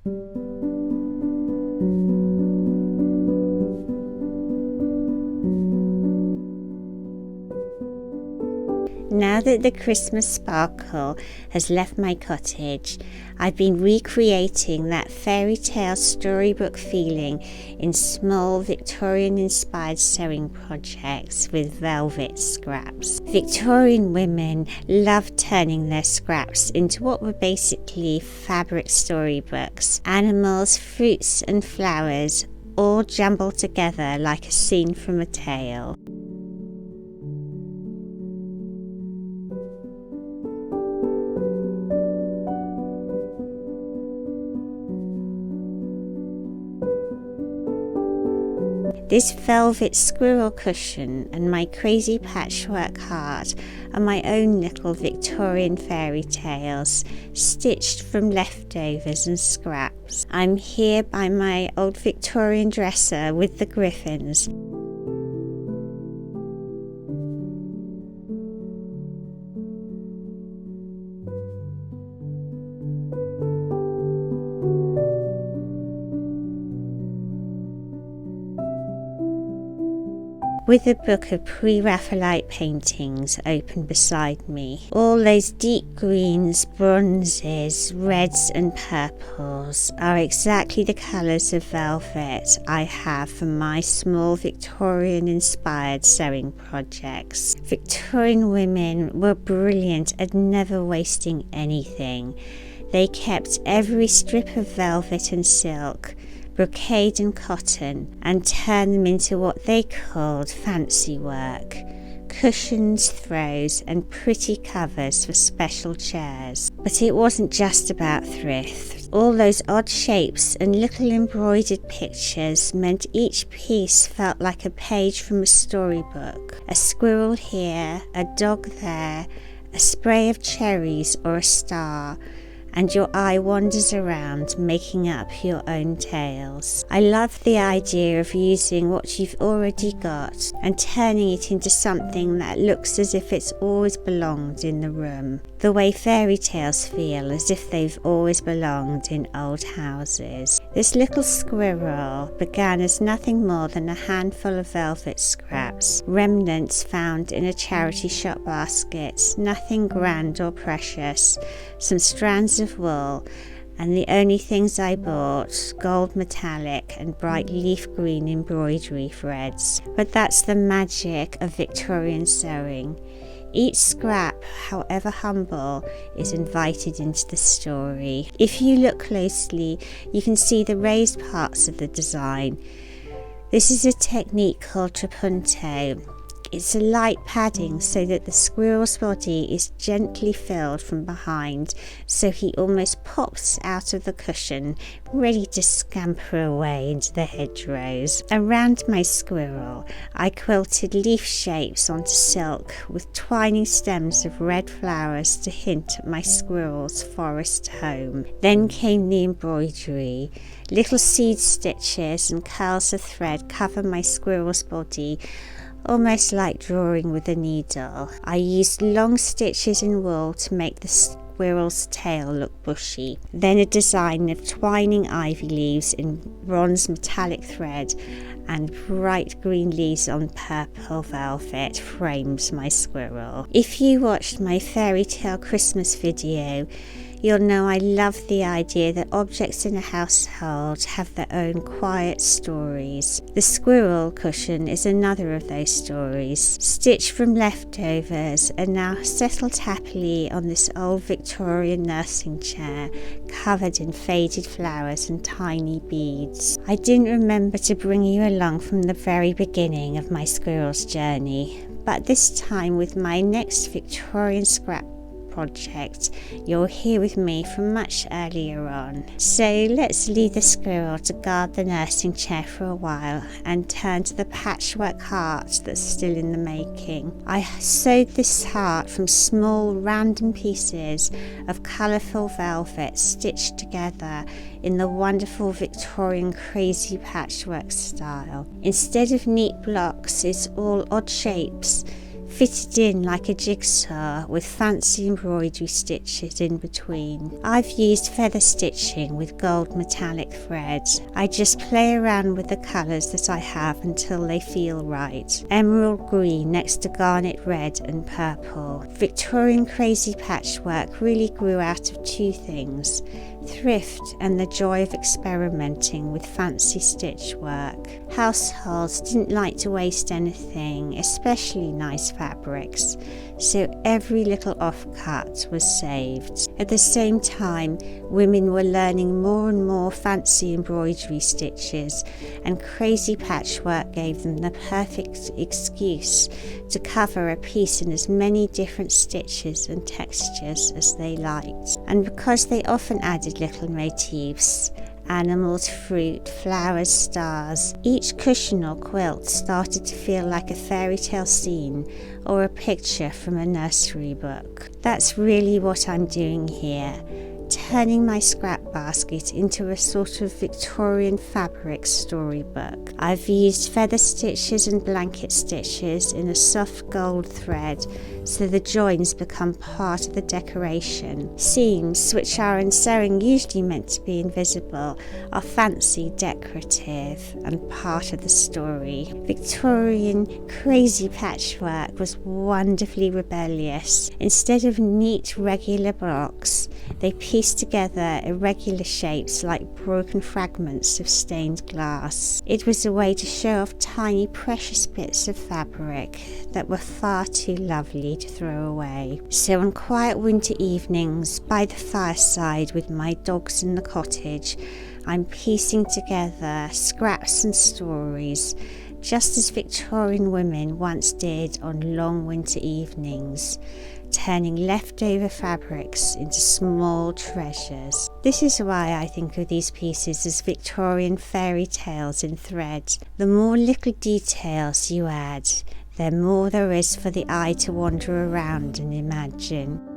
Now that the Christmas sparkle has left my cottage, I've been recreating that fairy tale storybook feeling in small Victorian inspired sewing projects with velvet scraps. Victorian women loved turning their scraps into what were basically fabric storybooks. Animals, fruits and flowers all jumbled together like a scene from a tale. This velvet squirrel cushion and my crazy patchwork heart are my own little Victorian fairy tales, stitched from leftovers and scraps. I'm here by my old Victorian dresser with the griffins. With a book of pre-Raphaelite paintings open beside me. All those deep greens, bronzes, reds and purples are exactly the colours of velvet I have for my small Victorian-inspired sewing projects. Victorian women were brilliant at never wasting anything. They kept every strip of velvet and silk, brocade and cotton, and turned them into what they called fancy work, cushions, throws and pretty covers for special chairs. But it wasn't just about thrift. All those odd shapes and little embroidered pictures meant each piece felt like a page from a storybook. A squirrel here, a dog there, a spray of cherries or a star, and your eye wanders around making up your own tales. I love the idea of using what you've already got and turning it into something that looks as if it's always belonged in the room. The way fairy tales feel as if they've always belonged in old houses. This little squirrel began as nothing more than a handful of velvet scraps, remnants found in a charity shop basket, nothing grand or precious, some strands of wool, and the only things I bought, gold metallic and bright leaf green embroidery threads. But that's the magic of Victorian sewing. Each scrap, however humble, is invited into the story. If you look closely, you can see the raised parts of the design. This is a technique called Trapunto. It's a light padding so that the squirrel's body is gently filled from behind, so he almost pops out of the cushion, ready to scamper away into the hedgerows. Around my squirrel, I quilted leaf shapes onto silk with twining stems of red flowers to hint at my squirrel's forest home. Then came the embroidery. Little seed stitches and curls of thread cover my squirrel's body, almost like drawing with a needle. I used long stitches in wool to make the squirrel's tail look bushy. Then a design of twining ivy leaves in bronze metallic thread and bright green leaves on purple velvet frames my squirrel. If you watched my fairy tale Christmas video, you'll know I love the idea that objects in a household have their own quiet stories. The squirrel cushion is another of those stories, stitched from leftovers and now settled happily on this old Victorian nursing chair, covered in faded flowers and tiny beads. I didn't remember to bring you along from the very beginning of my squirrel's journey, but this time with my next Victorian scrap project, you're here with me from much earlier on. So let's leave the squirrel to guard the nursing chair for a while and turn to the patchwork heart that's still in the making. I sewed this heart from small random pieces of colourful velvet stitched together in the wonderful Victorian crazy patchwork style. Instead of neat blocks, it's all odd shapes, fitted in like a jigsaw with fancy embroidery stitches in between. I've used feather stitching with gold metallic thread. I just play around with the colours that I have until they feel right. Emerald green next to garnet red and purple. Victorian crazy patchwork really grew out of two things: thrift and the joy of experimenting with fancy stitch work. Households didn't like to waste anything, especially nice fabrics, so every little offcut was saved. At the same time, women were learning more and more fancy embroidery stitches, and crazy patchwork gave them the perfect excuse to cover a piece in as many different stitches and textures as they liked. And because they often added little motifs, animals, fruit, flowers, stars, each cushion or quilt started to feel like a fairy tale scene or a picture from a nursery book. That's really what I'm doing here, turning my scrap basket into a sort of Victorian fabric storybook. I've used feather stitches and blanket stitches in a soft gold thread so the joins become part of the decoration. Seams, which are in sewing usually meant to be invisible, are fancy, decorative, and part of the story. Victorian crazy patchwork was wonderfully rebellious. Instead of neat, regular blocks, they pieced together irregular shapes like broken fragments of stained glass. It was a way to show off tiny, precious bits of fabric that were far too lovely to throw away. So on quiet winter evenings by the fireside with my dogs in the cottage, I'm piecing together scraps and stories, just as Victorian women once did on long winter evenings, turning leftover fabrics into small treasures. This is why I think of these pieces as Victorian fairy tales in thread. The more little details you add, the more there is for the eye to wander around and imagine.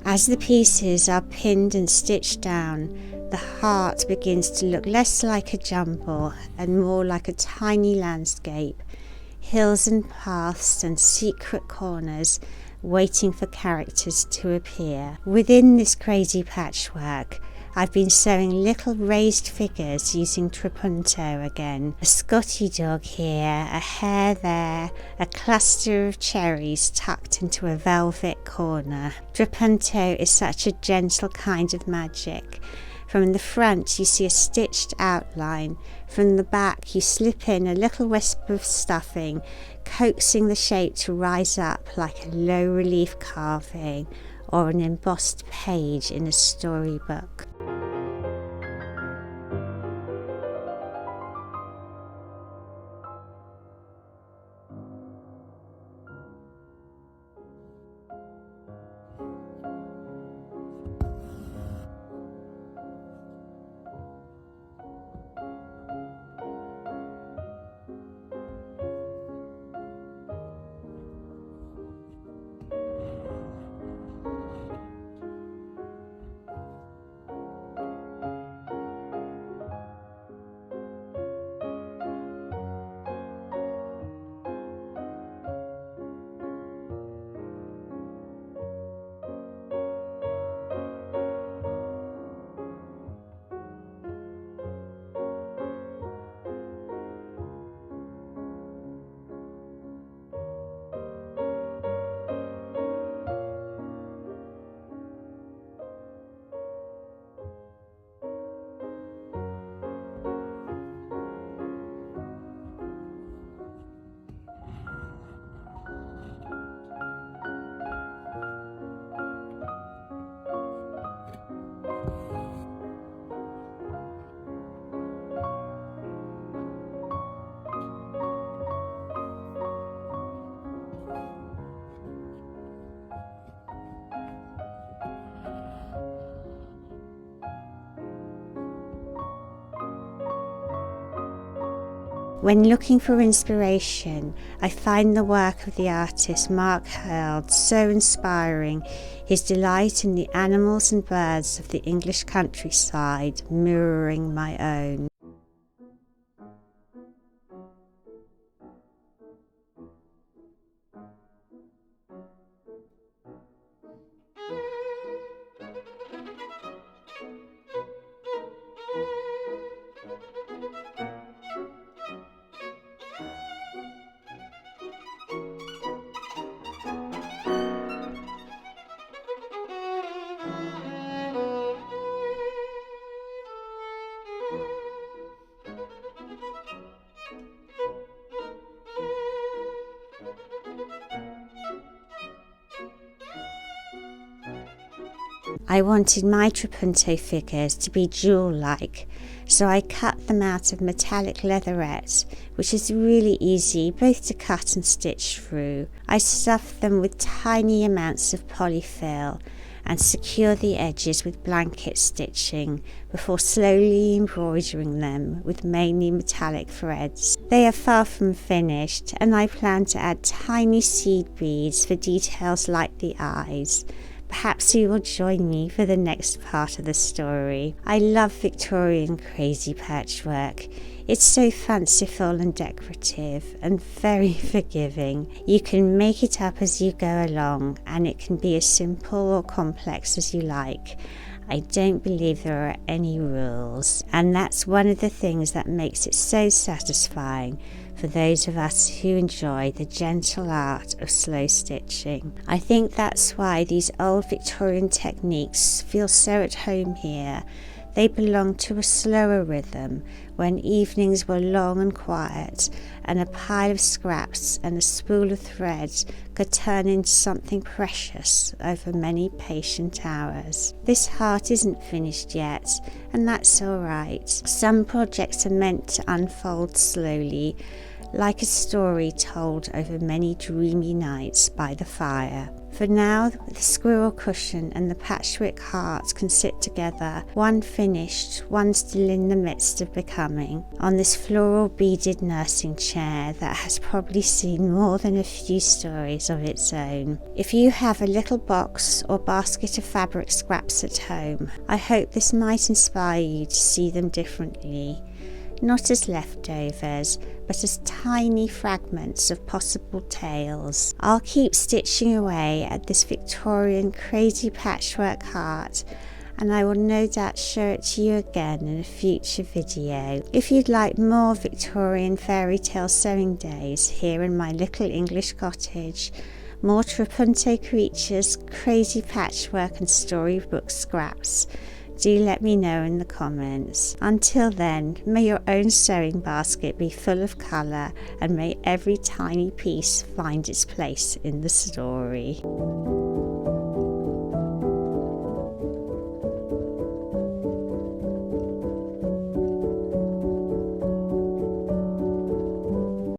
As the pieces are pinned and stitched down, the heart begins to look less like a jumble and more like a tiny landscape, hills and paths and secret corners waiting for characters to appear. Within this crazy patchwork, I've been sewing little raised figures using Trapunto again. A Scotty dog here, a hare there, a cluster of cherries tucked into a velvet corner. Trapunto is such a gentle kind of magic, From the front you see a stitched outline. From the back you slip in a little wisp of stuffing, coaxing the shape to rise up like a low relief carving or an embossed page in a storybook. When looking for inspiration, I find the work of the artist Mark Hurd so inspiring, his delight in the animals and birds of the English countryside mirroring my own. I wanted my Trapunto figures to be jewel-like, so I cut them out of metallic leatherette, which is really easy both to cut and stitch through. I stuffed them with tiny amounts of polyfill and secure the edges with blanket stitching before slowly embroidering them with mainly metallic threads. They are far from finished, and I plan to add tiny seed beads for details like the eyes. Perhaps you will join me for the next part of the story. I love Victorian crazy patchwork. It's so fanciful and decorative and very forgiving. You can make it up as you go along, and it can be as simple or complex as you like. I don't believe there are any rules, and that's one of the things that makes it so satisfying for those of us who enjoy the gentle art of slow stitching. I think that's why these old Victorian techniques feel so at home here. They belong to a slower rhythm when evenings were long and quiet, and a pile of scraps and a spool of thread could turn into something precious over many patient hours. This heart isn't finished yet, and that's all right. Some projects are meant to unfold slowly, like a story told over many dreamy nights by the fire. For now, the squirrel cushion and the patchwork heart can sit together, one finished, one still in the midst of becoming, on this floral beaded nursing chair that has probably seen more than a few stories of its own. If you have a little box or basket of fabric scraps at home, I hope this might inspire you to see them differently. Not as leftovers, but as tiny fragments of possible tales. I'll keep stitching away at this Victorian crazy patchwork heart, and I will no doubt show it to you again in a future video. If you'd like more Victorian fairy tale sewing days here in my little English cottage, more Trapunto creatures, crazy patchwork and storybook scraps, Do let me know in the comments. Until then, may your own sewing basket be full of colour, and may every tiny piece find its place in the story.